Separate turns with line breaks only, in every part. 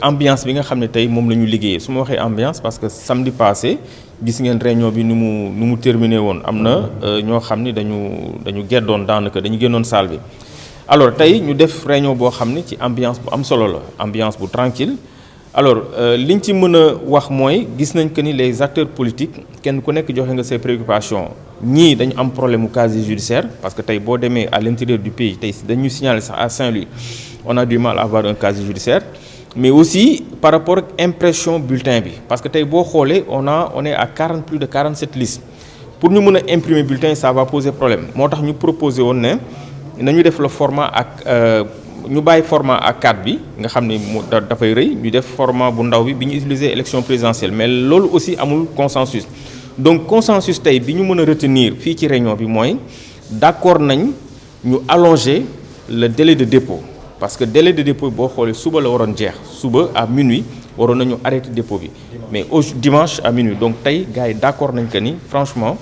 ambiance bi nga xam ne tey moom la ñu liggéeyee su ma waxee ambiance parce que samedi passé gis ngeen réunion bi nu mu terminé woon am na ñoo xam ni dañu geddoon daanaka dañu génnoon salle bi. alors tey ñu def réunion boo xam ne ci ambiance bu am solo la ambiance bu tranquille alors liñ ci mën a wax mooy gis nañ que ni les acteurs politiques kenn ku nekk joxe nga ses préoccupations ñii dañu am problème mu casier judiciaire parce que tey boo demee à l'intérieur du pays tey dañu signaler sax à Saint-Louis on a du mal à avoir un casier judiciaire. Mais aussi par rapport à l'impression bulletin bi parce que tey boo xoolee on est à plus de 47 listes pour ñu mën a imprimer bulletin ça va poser problème moo tax ñu proposé woon ne nañu def le format ak ñu bàyyi format A4 bi nga xam ne dafay rëy ñu def format bu ndaw bi ñu utiliser élection présidentielle mais loolu aussi amul consensus donc consensus tey bi ñu mën a retenir fii ci réunion bi mooy d'accord nañ ñu allonger le délai de dépôt. Parce que délai de dépôt boo xoolee suba la waroon jeex suba à minuit waroon nañu arrêter dépôt bi mais dimanche à minuit donc tey gars yi d'accord nañ que ni franchement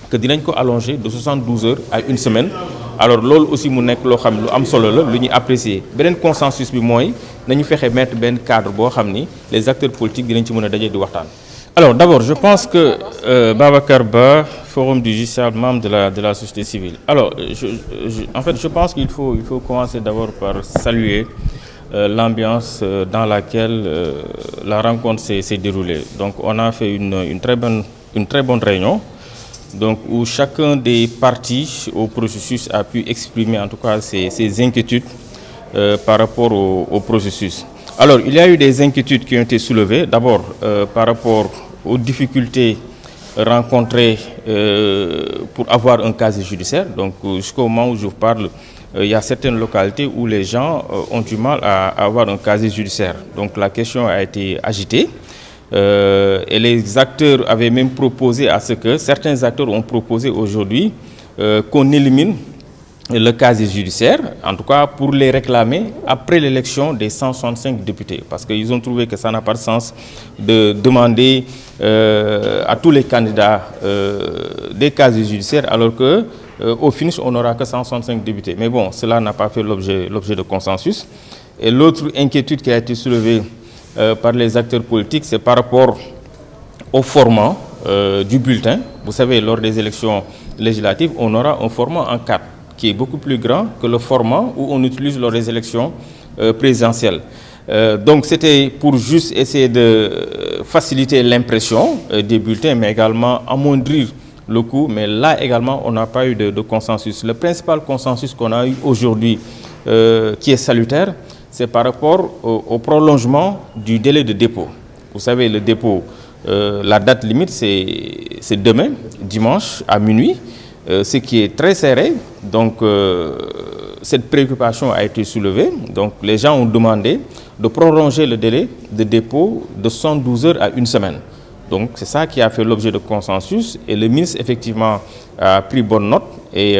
que dinañ ko allonger de 72 heures à une semaine alors loolu aussi mu nekk loo xam ne lu am solo la lu ñuy apprécier beneen consensus bi mooy nañu fexe mettre benn cadre boo xam ni les acteurs politiques dinañ ci mën a daje di waxtaan. Alors d'abord je pense que Babacar Ba Forum du justiciable membre de la société civile alors en fait je pense qu'il faut commencer d'abord par saluer l'ambiance dans laquelle la rencontre s'est déroulée donc on a fait une très bonne réunion donc où chacun des parties au processus a pu exprimer en tout cas ses inquiétudes par rapport au processus. Alors il y a eu des inquiétudes qui ont été soulevées d'abord par rapport aux difficultés rencontrées pour avoir un casier judiciaire. Donc jusqu'au moment où je vous parle, il y a certaines localités où les gens ont du mal à avoir un casier judiciaire. Donc la question a été agitée et les acteurs avaient même proposé certains acteurs ont proposé aujourd'hui qu'on élimine le casier judiciaire, en tout cas pour les réclamer après l'élection des 165 députés. Parce qu'ils ont trouvé que ça n'a pas de sens de demander à tous les candidats des casiers judiciaires alors que au finish on n'aura que 165 députés. Mais bon, cela n'a pas fait l'objet de consensus. Et l'autre inquiétude qui a été soulevée par les acteurs politiques, c'est par rapport au format du bulletin. Vous savez, lors des élections législatives, on aura un format en 4. Qui est beaucoup plus grand que le format où on utilise lors des élections présidentielles. Donc c'était pour juste essayer de faciliter l'impression des bulletins, mais également amoindrir le coût. Mais là également, on n'a pas eu de consensus. Le principal consensus qu'on a eu aujourd'hui, qui est salutaire, c'est par rapport au prolongement du délai de dépôt. Vous savez, le dépôt, la date limite, c'est demain, dimanche, à minuit. Ce qui est très serré, donc cette préoccupation a été soulevée. Donc les gens ont demandé de prolonger le délai de dépôt de 72 heures à une semaine. Donc c'est ça qui a fait l'objet de consensus et le ministre effectivement a pris bonne note et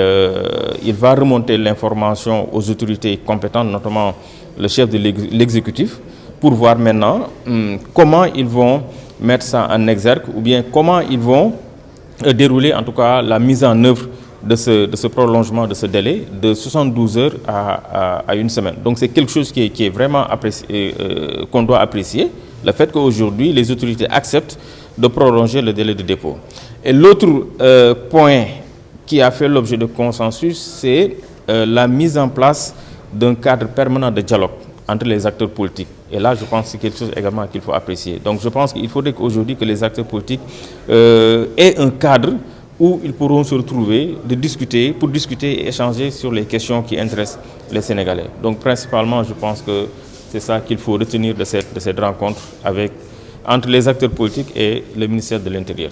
il va remonter l'information aux autorités compétentes, notamment le chef de l'exécutif, pour voir maintenant comment ils vont mettre ça en exergue ou bien comment ils vont dérouler en tout cas la mise en œuvre de ce prolongement de ce délai de 72 heures à une semaine. Donc c'est quelque chose qui est vraiment qu'on doit apprécier, le fait qu'aujourd'hui les autorités acceptent de prolonger le délai de dépôt. Et l'autre point qui a fait l'objet de consensus, c'est la mise en place d'un cadre permanent de dialogue entre les acteurs politiques. Et là, je pense que c'est quelque chose également qu'il faut apprécier. Donc je pense qu'il faudrait qu'aujourd'hui que les acteurs politiques aient un cadre où ils pourront se retrouver pour discuter et échanger sur les questions qui intéressent les Sénégalais. Donc principalement, je pense que c'est ça qu'il faut retenir de cette rencontre entre les acteurs politiques et le ministère de l'Intérieur.